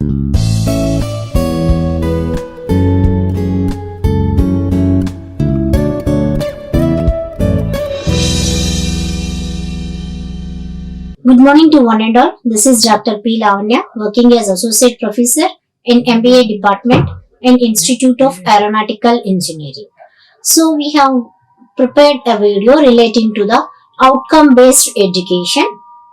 Good morning to one and all. This is Dr. P. Lavanya, working as Associate Professor in MBA Department in Institute of Aeronautical Engineering. So we have prepared a video relating to the outcome-based education,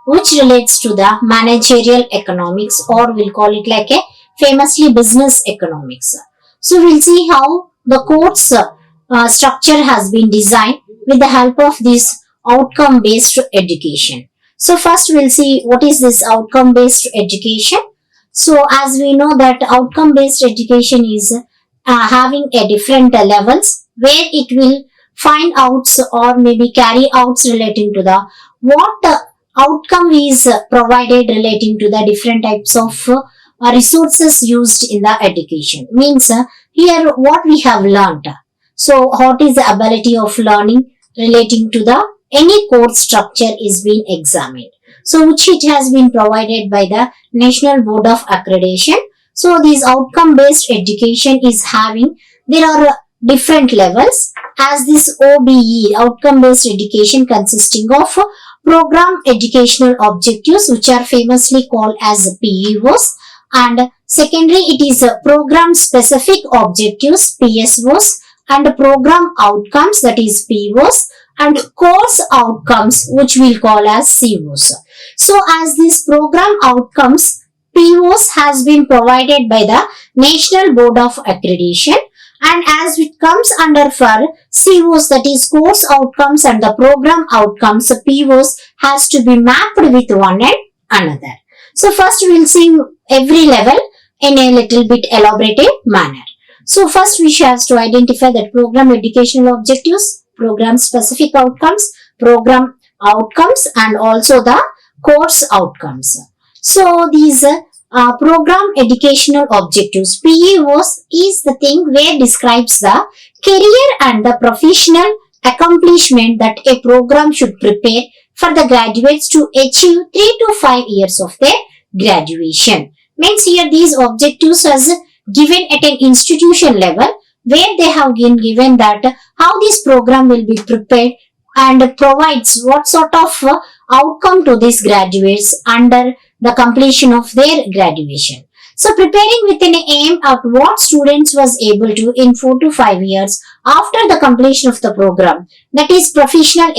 which relates to the managerial economics, or we'll call it like a famously business economics. So we'll see how the course structure has been designed with the help of this outcome-based education. So first we'll see what is this outcome based education. So as we know that outcome based education is having a different levels where it will find outs or maybe carry outs relating to the what outcome is provided relating to the different types of resources used in the education. Means here what we have learnt. So what is the ability of learning relating to the any course structure is being examined. So which it has been provided by the National Board of Accreditation. So this outcome based education is having, there are different levels as this OBE, outcome based education, consisting of program educational objectives, which are famously called as PEOs, and secondly it is program specific objectives, PSOs, and program outcomes, that is POs, and course outcomes, which we'll call as COs. So as these program outcomes, POs has been provided by the National Board of Accreditation, and as it comes under for COs, that is course outcomes, and the program outcomes, POs has to be mapped with one and another. So first we'll see every level in a little bit elaborative manner. So first we have to identify that program educational objectives, program specific outcomes, program outcomes, and also the course outcomes. So these program educational objectives, PEOs, is the thing where describes the career and the professional accomplishment that a program should prepare for the graduates to achieve 3 to 5 years of their graduation. Means here these objectives as given at an institution level, where they have been given that how this program will be prepared and provides what sort of outcome to these graduates under the completion of their graduation. So preparing with an aim at what students was able to in 4 to 5 years after the completion of the program, that is professional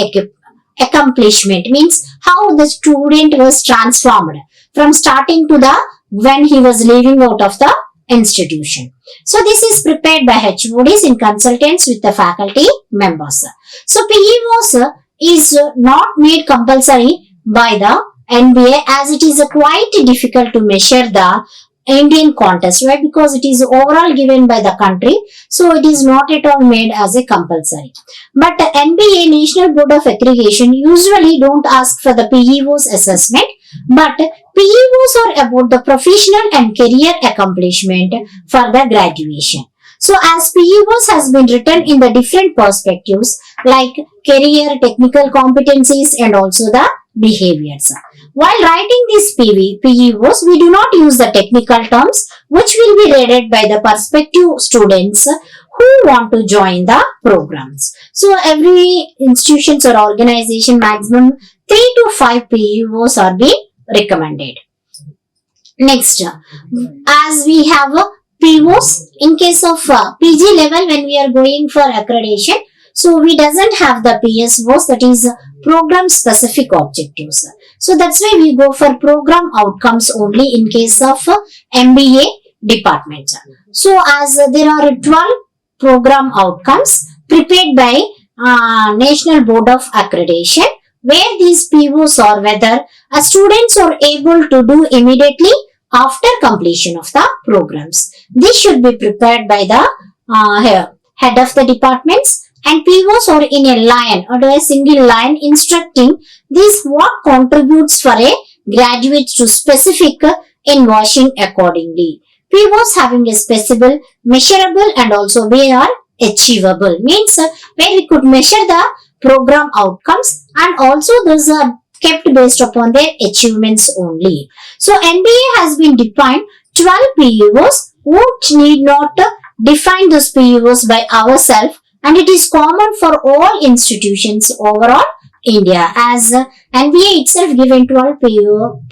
accomplishment, means how the student was transformed from starting to the when he was leaving out of the institution. So this is prepared by HODs in consultants with the faculty members. So PEOs is not made compulsory by the NBA, as it is quite difficult to measure the Indian contest. Why? Because it is overall given by the country, so it is not at all made as a compulsory. But the NBA, National Board of Accreditation, usually don't ask for the PEOs assessment, but PEOs are about the professional and career accomplishment for the graduation. So as PEOs has been written in the different perspectives like career, technical competencies, and also the behaviors. While writing these PEOs, we do not use the technical terms, which will be read by the prospective students who want to join the programs. So every institutions or organization, maximum 3 to 5 PEOs are being recommended. Next, as we have POs, in case of PG level, when we are going for accreditation, so we doesn't have the PSOs, that is program specific objectives. So that's why we go for program outcomes only in case of MBA department. So as there are 12 program outcomes prepared by National Board of Accreditation, where these POs are whether students are able to do immediately after completion of the programs. This should be prepared by the head of the departments, and POs are in a line or a single line instructing this what contributes for a graduate to specific in washing accordingly. POs having a specific, measurable, and also they are achievable, means where we could measure the program outcomes, and also those are kept based upon their achievements only. So NBA has been defined 12 PUOs, which need not define those PUOs by ourselves, and it is common for all institutions overall India, as NBA itself given 12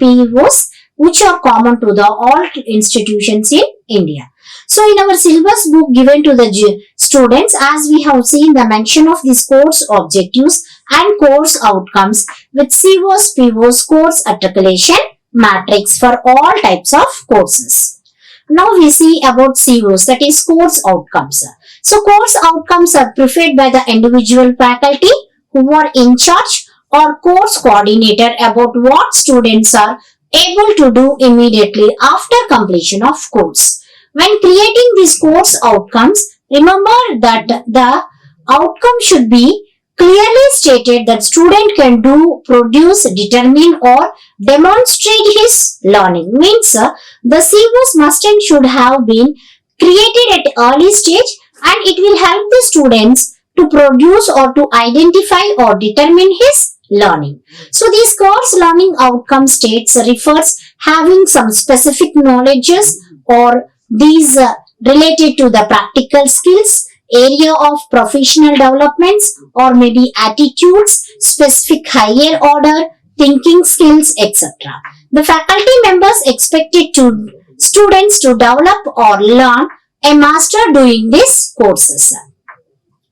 PUOs which are common to the all institutions in India. So in our syllabus book given to the students, as we have seen the mention of these course objectives and course outcomes with COs, POs, course articulation matrix for all types of courses. Now we see about COs, that is course outcomes. So course outcomes are preferred by the individual faculty who are in charge or course coordinator about what students are able to do immediately after completion of course. When creating these course outcomes, remember that the outcome should be clearly stated that student can do, produce, determine or demonstrate his learning. Means the COs must and should have been created at early stage, and it will help the students to produce or to identify or determine his learning. So these course learning outcome states refers having some specific knowledges or these related to the practical skills, area of professional developments or maybe attitudes, specific higher order, thinking skills, etc. The faculty members expected to students to develop or learn a master doing these courses.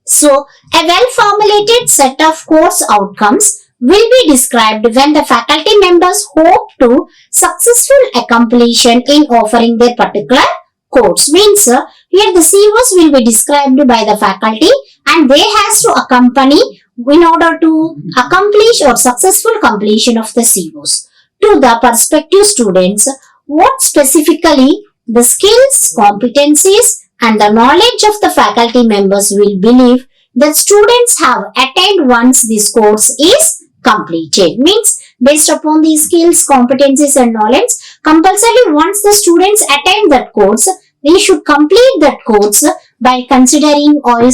So a well-formulated set of course outcomes will be described when the faculty members hope to successful accomplishment in offering their particular course. Means here the COs will be described by the faculty and they has to accompany in order to accomplish or successful completion of the COs to the prospective students what specifically the skills, competencies and the knowledge of the faculty members will believe that students have attained once this course is completed. Means based upon these skills, competencies and knowledge, compulsorily once the students attain that course, they should complete that course by considering all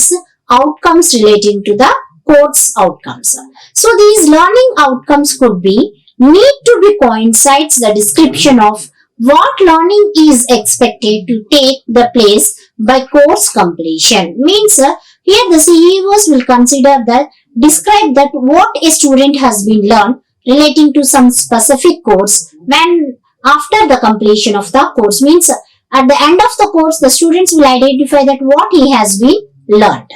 outcomes relating to the course outcomes. So these learning outcomes could be need to be coincides the description of what learning is expected to take the place by course completion. Means here the CEOs will consider that describe that what a student has been learned relating to some specific course when after the completion of the course. Means at the end of the course the students will identify that what he has been learned.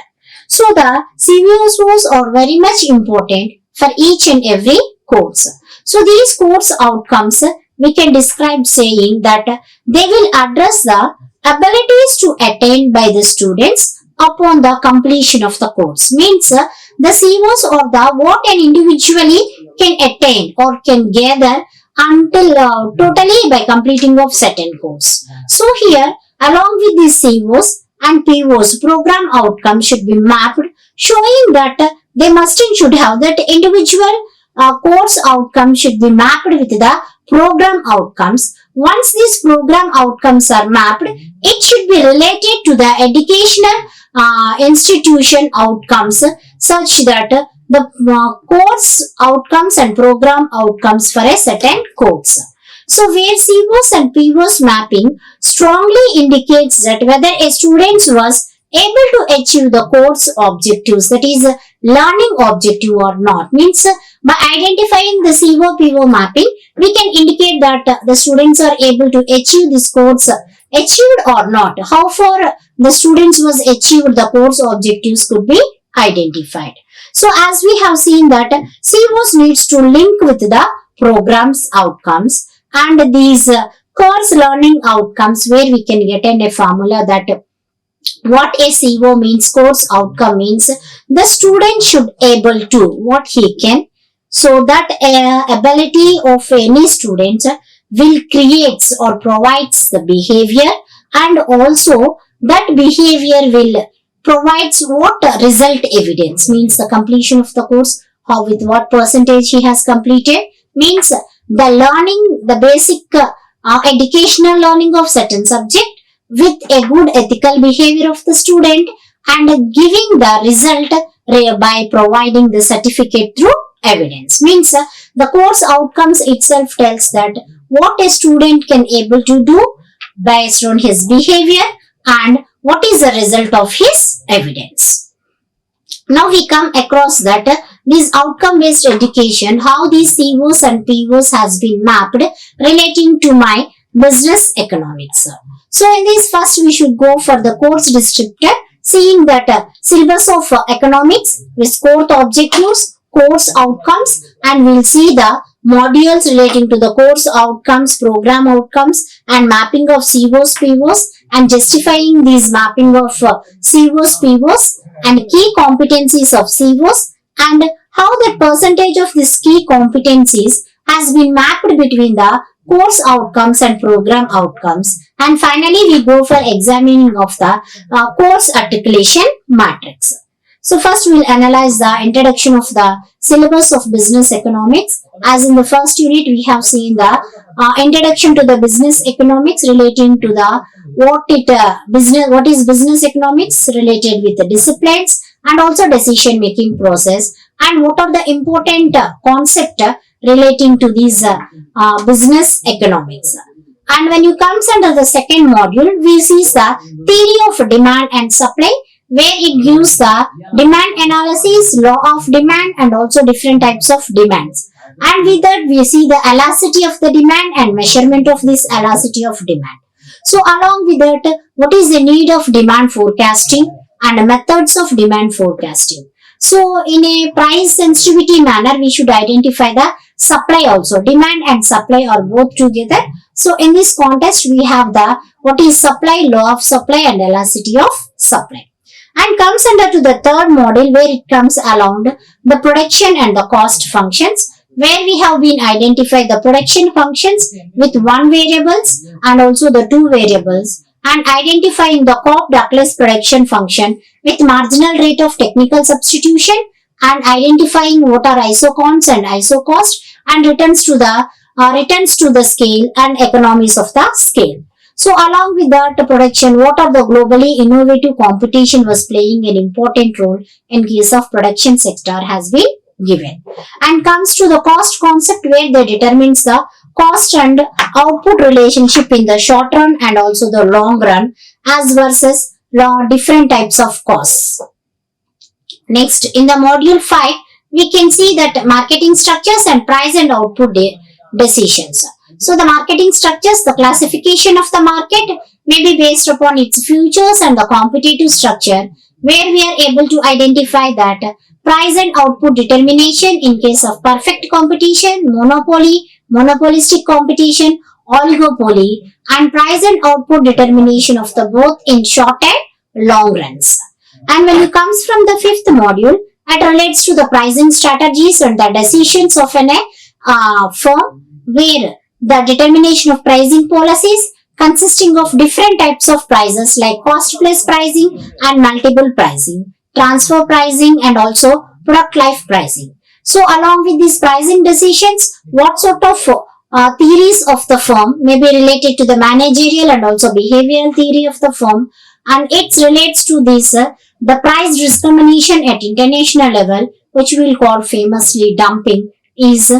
So the CVOs are very much important for each and every course. So these course outcomes we can describe saying that they will address the abilities to attain by the students upon the completion of the course. Means the COs or the what an individually can attain or can gather until totally by completing of certain course. So here along with these COs and POs program outcomes should be mapped showing that they must and should have that individual course outcome should be mapped with the program outcomes. Once these program outcomes are mapped, it should be related to the educational institution outcomes such that the course outcomes and program outcomes for a certain course. So where COs and POs mapping strongly indicates that whether a student was able to achieve the course objectives, that is learning objective or not. Means by identifying the CO-PO mapping, we can indicate that the students are able to achieve this course achieved or not. How far the students was achieved the course objectives could be identified. So as we have seen that COs needs to link with the programs outcomes and these course learning outcomes where we can get in a formula that what a CO means, course outcome means the student should able to what he can. So that ability of any student will creates or provides the behavior and also that behavior will provides what result evidence. Means the completion of the course, how with what percentage he has completed. Means the learning, the basic educational learning of certain subject with a good ethical behavior of the student and giving the result by providing the certificate through evidence. Means the course outcomes itself tells that what a student can able to do based on his behavior and what is the result of his evidence. Now we come across that this outcome based education, how these COs and POs has been mapped relating to my business economics. So in this first we should go for the course descriptor, seeing that syllabus of economics with course objectives, course outcomes, and we'll see the modules relating to the course outcomes, program outcomes, and mapping of COs, POs, and justifying these mapping of COs, POs, and key competencies of COs, and how the percentage of these key competencies has been mapped between the course outcomes and program outcomes. And finally, we go for examining of the course articulation matrix. So first we'll analyze the introduction of the syllabus of business economics. As in the first unit, we have seen the introduction to the business economics relating to the what is business economics related with the disciplines and also decision making process, and what are the important concept relating to these business economics. And when you comes under the second module, we see the theory of demand and supply, where it gives the demand analysis, law of demand, and also different types of demands. And with that, we see the elasticity of the demand and measurement of this elasticity of demand. So along with that, what is the need of demand forecasting and methods of demand forecasting. So in a price sensitivity manner, we should identify the supply also. Demand and supply are both together. So in this context, we have the what is supply, law of supply, and elasticity of supply. And comes under to the third model, where it comes along the production and the cost functions, where we have been identified the production functions with one variables and also the two variables, and identifying the Cobb-Douglas production function with marginal rate of technical substitution, and identifying what are isocons and isocost, and returns to the scale and economies of the scale. So along with that production, what are the globally innovative competition was playing an important role in case of production sector has been given. And comes to the cost concept, where they determines the cost and output relationship in the short run and also the long run, as versus different types of costs. Next, in the module 5, we can see that marketing structures and price and output decisions. So the marketing structures, the classification of the market may be based upon its futures and the competitive structure, where we are able to identify that price and output determination in case of perfect competition, monopoly, monopolistic competition, oligopoly, and price and output determination of the both in short and long runs. And when it comes from the fifth module, it relates to the pricing strategies and the decisions of an firm, where the determination of pricing policies consisting of different types of prices like cost plus pricing and multiple pricing, transfer pricing, and also product life pricing. So along with these pricing decisions, what sort of theories of the firm may be related to the managerial and also behavioral theory of the firm, and it relates to this the price discrimination at international level, which we will call famously dumping, is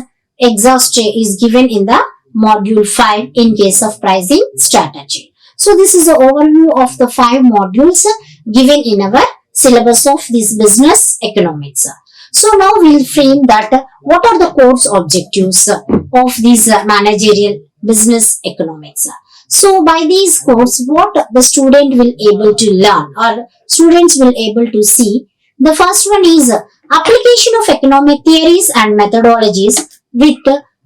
given in the module 5 in case of pricing strategy. So this is an overview of the 5 modules given in our syllabus of this business economics. So now we will frame that what are the course objectives of these managerial business economics. So by these course, what the student will able to learn or students will able to see. The first one is application of economic theories and methodologies with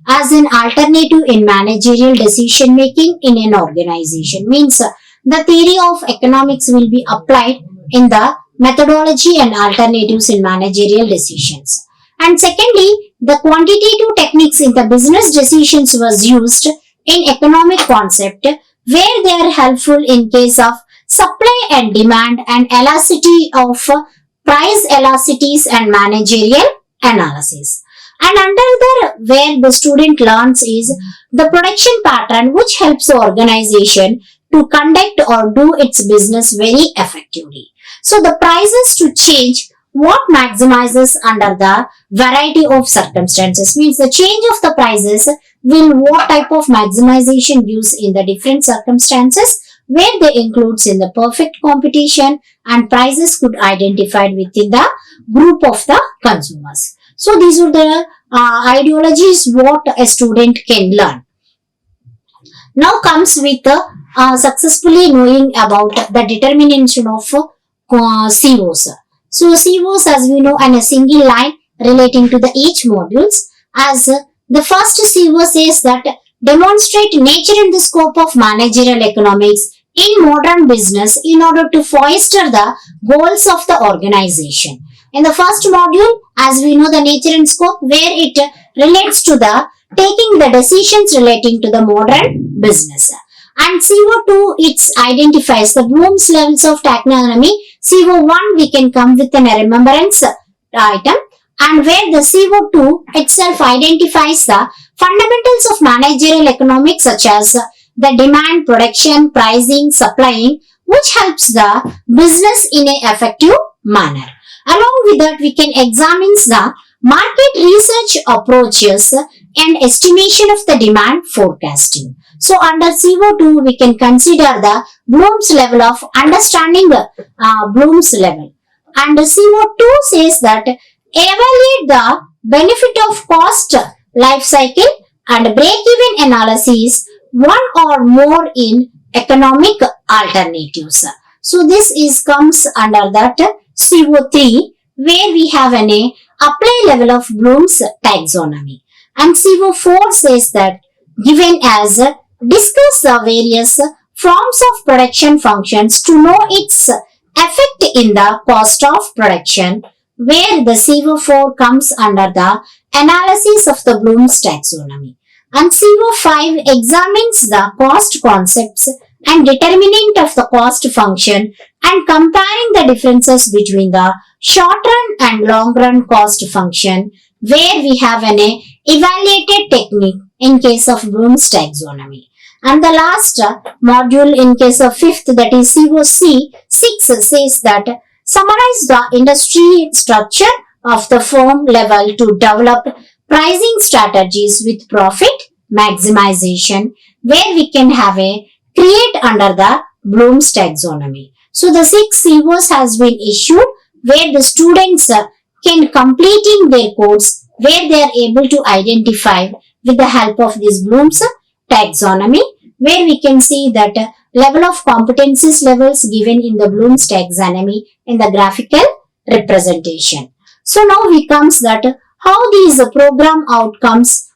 as an alternative in managerial decision making in an organization. Means the theory of economics will be applied in the methodology and alternatives in managerial decisions. And secondly, the quantitative techniques in the business decisions was used in economic concept, where they are helpful in case of supply and demand and elasticity of price elasticities and managerial analysis. And another where the student learns is the production pattern, which helps the organization to conduct or do its business very effectively. So the prices to change what maximizes under the variety of circumstances, means the change of the prices will what type of maximization gives in the different circumstances where they includes in the perfect competition and prices could identified within the group of the consumers. So these are the ideologies what a student can learn. Now comes with successfully knowing about the determination of COs. So COs, as we know, and a single line relating to the each modules, as the first CO says that demonstrate nature and the scope of managerial economics in modern business in order to foster the goals of the organization. In the first module, as we know, the nature and scope, where it relates to the taking the decisions relating to the modern business. And CO2, it identifies the Bloom's levels of taxonomy. CO1, we can come with a remembrance item, and where the CO2 itself identifies the fundamentals of managerial economics such as the demand, production, pricing, supplying, which helps the business in an effective manner. Along with that, we can examine the market research approaches and estimation of the demand forecasting. So under CO2, we can consider the Bloom's level of understanding Bloom's level. And CO2 says that evaluate the benefit of cost life cycle and break-even analysis one or more in economic alternatives. So this is comes under that CO3, where we have an apply level of Bloom's taxonomy. And CO4 says that given as discuss the various forms of production functions to know its effect in the cost of production, where the CO4 comes under the analysis of the Bloom's taxonomy. And CO5 examines the cost concepts and determinant of the cost function and comparing the differences between the short run and long run cost function, where we have an evaluated technique in case of Bloom's taxonomy. And the last module in case of fifth, that is COC 6, says that summarize the industry structure of the firm level to develop pricing strategies with profit maximization, where we can have a create under the Bloom's taxonomy. So the 6 COs has been issued where the students can completing their course where they are able to identify with the help of this Bloom's taxonomy, where we can see that level of competencies levels given in the Bloom's taxonomy in the graphical representation. So now we comes that how these program outcomes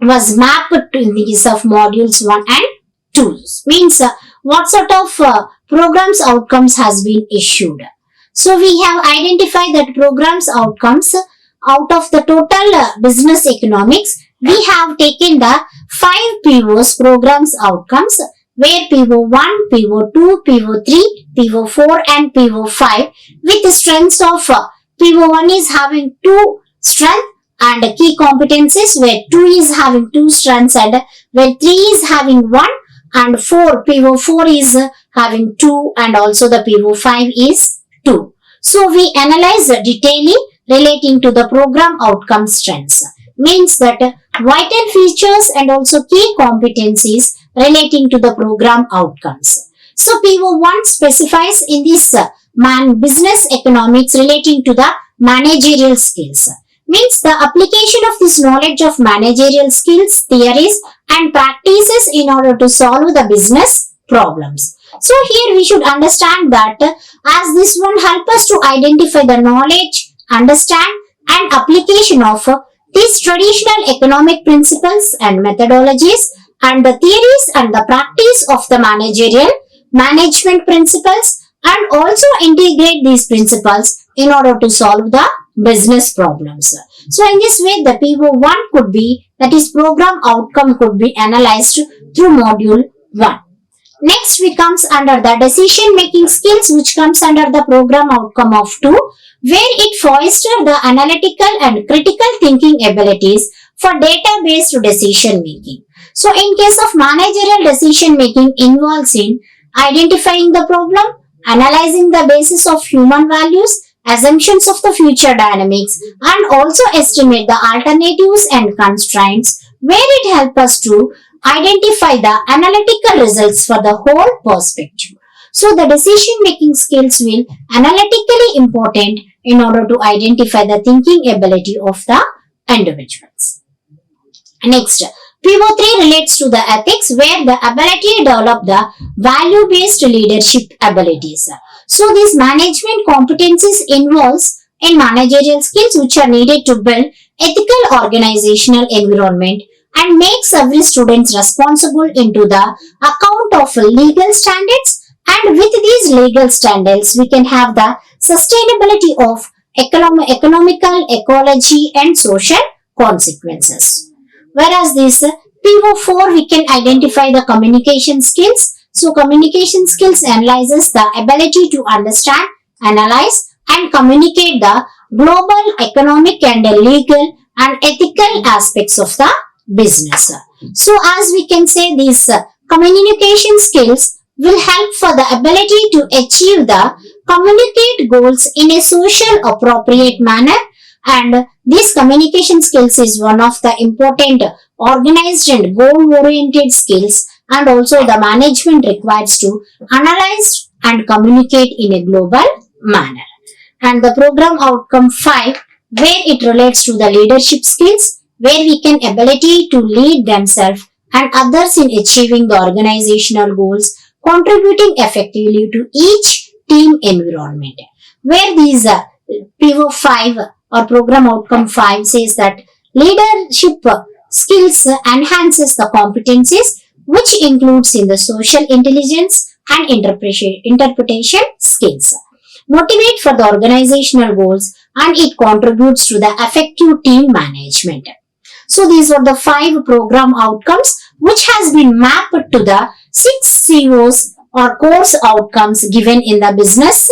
was mapped to these of modules 1 and 2. Means what sort of programs outcomes has been issued. So we have identified that programs outcomes out of the total business economics, we have taken the 5 POs programs outcomes, where PO1, PO2, PO3, PO4 and PO5 with the strengths of PO1 is having 2 strength and key competencies, where 2 is having 2 strengths and where 3 is having 1 and PO4 is having 2 and also the PO5 is 2. So we analyze detailing relating to the program outcome strengths, means that vital features and also key competencies relating to the program outcomes. So PO1 specifies in this business economics relating to the managerial skills, means the application of this knowledge of managerial skills, theories and practices in order to solve the business problems. So here we should understand that as this one help us to identify the knowledge, understand and application of these traditional economic principles and methodologies and the theories and the practice of the managerial management principles, and also integrate these principles in order to solve the business problems. So in this way the PO1 could be, that is program outcome, could be analyzed through module 1. Next we comes under the decision making skills, which comes under the program outcome of 2, where it fosters the analytical and critical thinking abilities for data-based decision making. So in case of managerial decision making involves in identifying the problem, analyzing the basis of human values, assumptions of the future dynamics, and also estimate the alternatives and constraints, where it helps us to identify the analytical results for the whole perspective. So the decision making skills will analytically important in order to identify the thinking ability of the individuals. Next, PO3 relates to the ethics, where the ability to develop the value-based leadership abilities. So these management competencies involves in managerial skills which are needed to build ethical organizational environment and make service students responsible into the account of legal standards, and with these legal standards we can have the sustainability of economical, ecology and social consequences. Whereas this PO4 we can identify the communication skills. So communication skills analyzes the ability to understand, analyze and communicate the global economic and legal and ethical aspects of the business. So as we can say, these communication skills will help for the ability to achieve the communicate goals in a social appropriate manner, and this communication skills is one of the important organized and goal oriented skills, and also the management requires to analyze and communicate in a global manner. And the program outcome 5, where it relates to the leadership skills, where we can ability to lead themselves and others in achieving the organizational goals, contributing effectively to each team environment. Where these PO5 or program outcome 5 says that leadership skills enhances the competencies, which includes in the social intelligence and interpretation skills, motivate for the organizational goals, and it contributes to the effective team management. So these are the 5 program outcomes which has been mapped to the 6 COs or course outcomes given in the business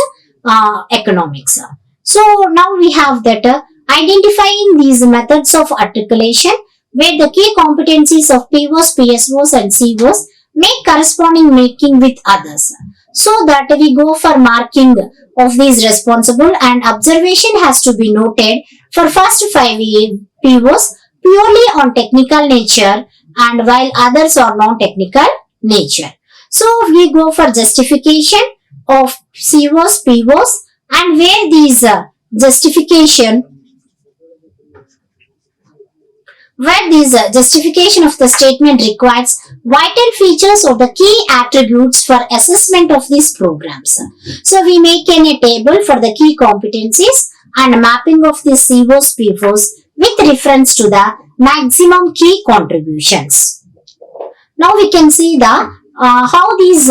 economics. So now we have that identifying these methods of articulation, where the key competencies of POs, PSOs and COs make corresponding making with others. So that we go for marking of these responsible, and observation has to be noted for first 5 POs purely on technical nature, and while others are non-technical nature. So we go for justification of COs, POs, and where these justification of the statement requires vital features of the key attributes for assessment of these programs. So we make a table for the key competencies and mapping of the COs, POs with reference to the maximum key contributions. Now we can see the how these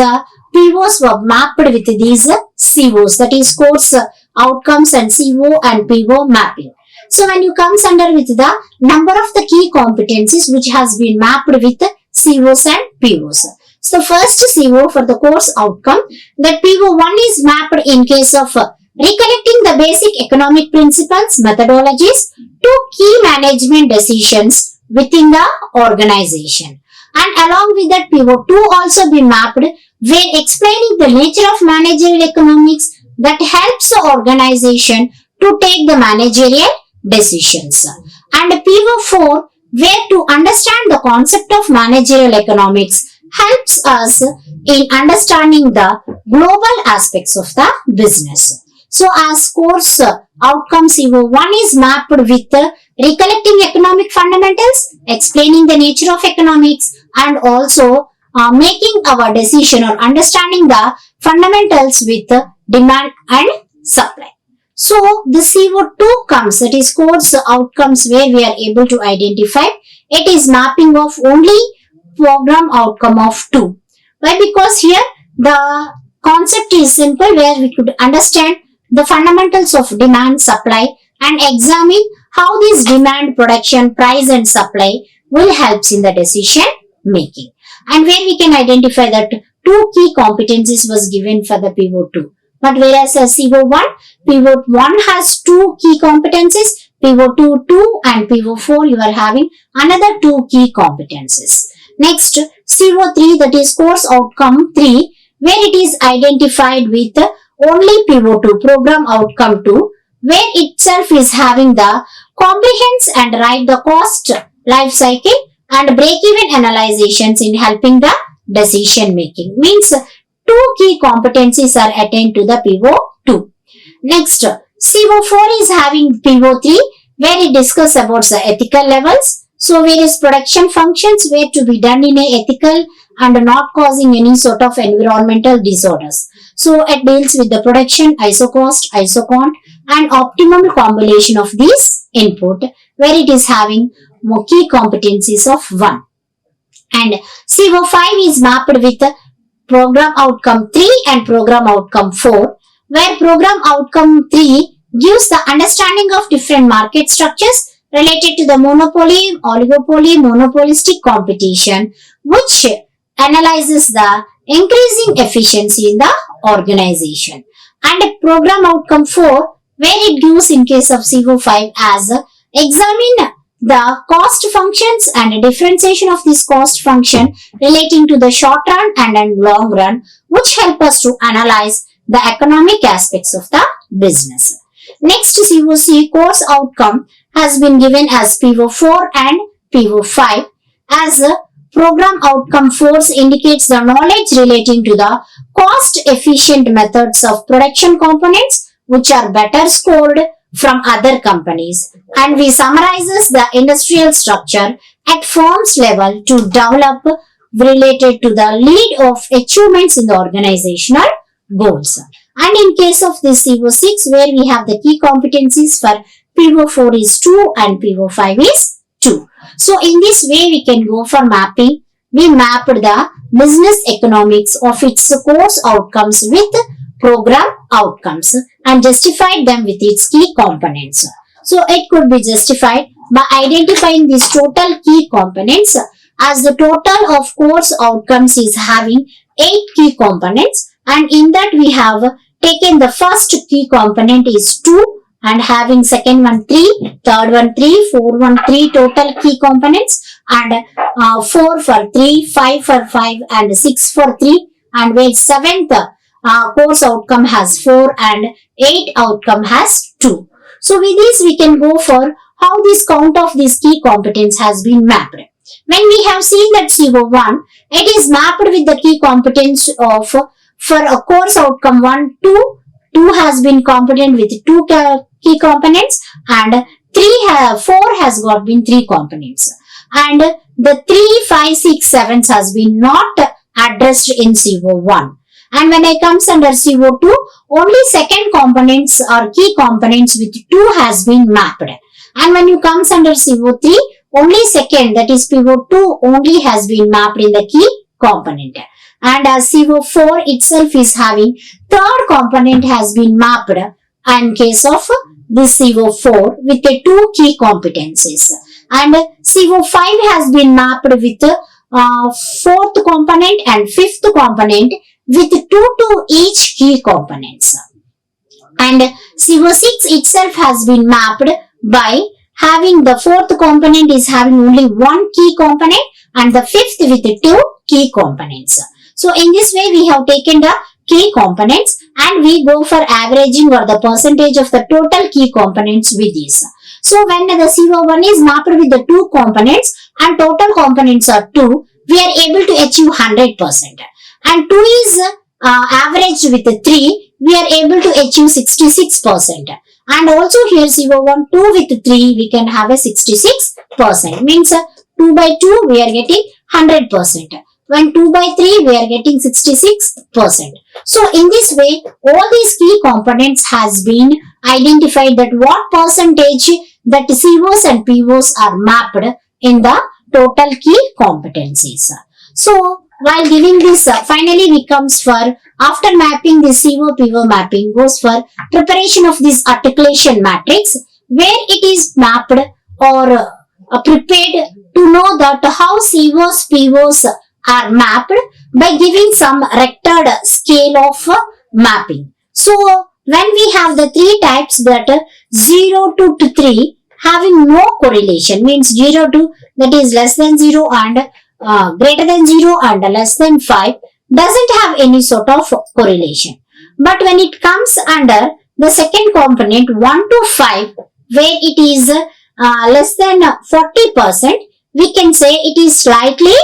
POs were mapped with these COs, that is course outcomes and CO and PO mapping. So when you comes under with the number of the key competencies which has been mapped with COs and POs. So the first CO for the course outcome, that PO1 is mapped in case of recollecting the basic economic principles, methodologies to key management decisions within the organization. And along with that, PO2 also be mapped where explaining the nature of managerial economics that helps the organization to take the managerial decisions. And PO4 where to understand the concept of managerial economics helps us in understanding the global aspects of the business. So as course outcome CO1 is mapped with recollecting economic fundamentals, explaining the nature of economics, and also making our decision or understanding the fundamentals with demand and supply. So the CO2 comes, that is course outcomes where we are able to identify. It is mapping of only program outcome of 2. Why? Because here the concept is simple, where we could understand the fundamentals of demand, supply, and examine how this demand, production, price and supply will helps in the decision making. And where we can identify that 2 key competencies was given for the PO2. But whereas CO1, PO1 has 2 key competencies, PO2 2 and PO4 you are having another 2 key competencies. Next, CO3, that is course outcome 3, where it is identified with only PO2, program outcome 2, where itself is having the comprehends and write the cost life cycle and break-even analyzations in helping the decision making. Means two key competencies are attained to the PO2. Next, CO4 is having PO3 where it discusses about the ethical levels. So various production functions were to be done in a ethical and not causing any sort of environmental disorders. So it deals with the production, isocost, isocont and optimum combination of these input where it is having more key competencies of 1. And CO5 is mapped with program outcome 3 and program outcome 4, where program outcome 3 gives the understanding of different market structures related to the monopoly, oligopoly, monopolistic competition, which analyzes the increasing efficiency in the organization. And program outcome 4, where it gives in case of CO5 as examine the cost functions and differentiation of this cost function relating to the short run and long run, which help us to analyze the economic aspects of the business. Next, COC course outcome has been given as PO4 and PO5 as program outcome 4 indicates the knowledge relating to the cost efficient methods of production components which are better scored from other companies, and we summarizes the industrial structure at firm's level to develop related to the lead of achievements in the organizational goals. And in case of this CO6 where we have the key competencies for PO4 is 2 and PO5 is 2. So in this way we can go for mapping. We mapped the business economics of its course outcomes with program outcomes and justified them with its key components. So it could be justified by identifying these total key components as the total of course outcomes is having 8 key components, and in that we have taken the first key component is 2 and having second one 3, third one 3, fourth one 3 total key components, and 4 for 3, 5 for 5 and 6 for 3, and where 7th course outcome has 4 and 8 outcome has 2. So with this we can go for how this count of this key competence has been mapped. When we have seen that CO1, it is mapped with the key competence of for a course outcome 1, 2 has been competent with 2 key components, and 4 has got been 3 components, and the 3, 5, 6, 7 has been not addressed in CO1. And when I comes under CO2, only second components or key components with 2 has been mapped. And when you comes under CO3, only second, that is PO2 only has been mapped in the key component. And as CO4 itself is having third component has been mapped in case of this CO4 with the 2 key competencies. And CO5 has been mapped with fourth component and fifth component with 2 to each key components. And CO6 itself has been mapped by having the fourth component is having only 1 key component and the fifth with 2 key components. So in this way we have taken the key components and we go for averaging or the percentage of the total key components with this. So when the CO1 is mapped with the 2 components and total components are 2, we are able to achieve 100%. And 2 is averaged with 3, we are able to achieve 66%. And also here CO1 2 with 3 we can have a 66%. Means 2 by 2 we are getting 100%. When 2 by 3 we are getting 66%. So in this way all these key components has been identified that what percentage that COs and POs are mapped in the total key competencies. So while giving this, finally we comes for after mapping the CO PO mapping goes for preparation of this articulation matrix where it is mapped or prepared to know that how COs POs are mapped by giving some rectored scale of mapping. So when we have the 3 types that 0 to 3 having no correlation, means 0 to that is less than 0 and greater than 0 and less than 5 doesn't have any sort of correlation. But when it comes under the second component 1 to 5, where it is less than 40%, we can say it is slightly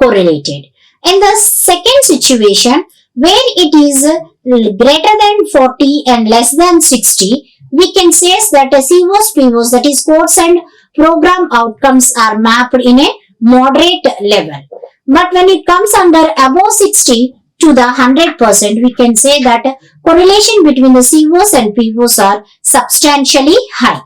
correlated. In the second situation, where it is greater than 40 and less than 60, we can say that COs, POs, that is course and program outcomes, are mapped in a moderate level. But when it comes under above 60 to the 100%, we can say that correlation between the COs and POs are substantially high.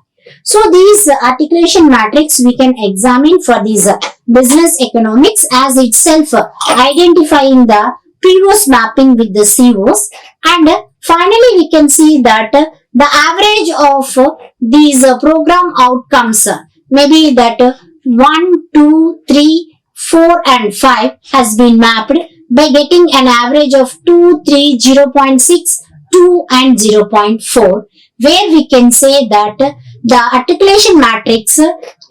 So these articulation matrix we can examine for these business economics as itself identifying the POs mapping with the COs, and finally we can see that the average of these program outcomes maybe that 1, 2, 3, 4 and 5 has been mapped by getting an average of 2, 3, 0.6, 2 and 0.4, where we can say that the articulation matrix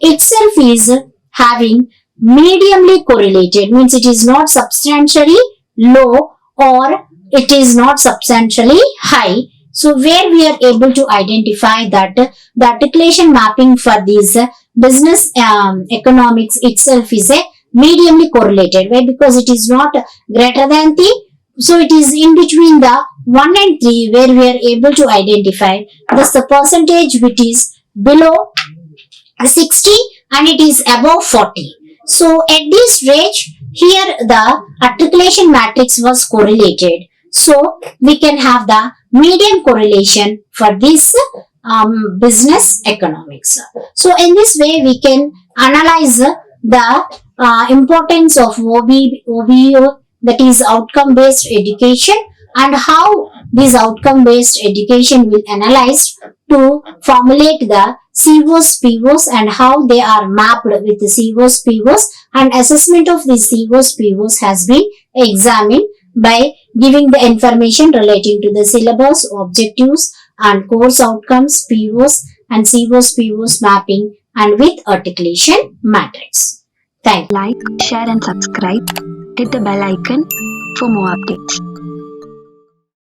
itself is having mediumly correlated, means it is not substantially low or it is not substantially high. So where we are able to identify that the articulation mapping for these business economics itself is a mediumly correlated. Why? Because it is not greater than 3, so it is in between the 1 and 3, where we are able to identify the percentage which is below 60 and it is above 40. So at this range, here the articulation matrix was correlated. So we can have the median correlation for this business economics. So in this way, we can analyze the importance of OBO, that is outcome based education, and how this outcome based education will analyze to formulate the COs, POs, and how they are mapped with the COs, POs, and assessment of these COs, POs has been examined by giving the information relating to the syllabus, objectives, and course outcomes, POs, and COs, POs mapping, and with articulation matrix. Thank you. Like, share and subscribe. Hit the bell icon for more updates.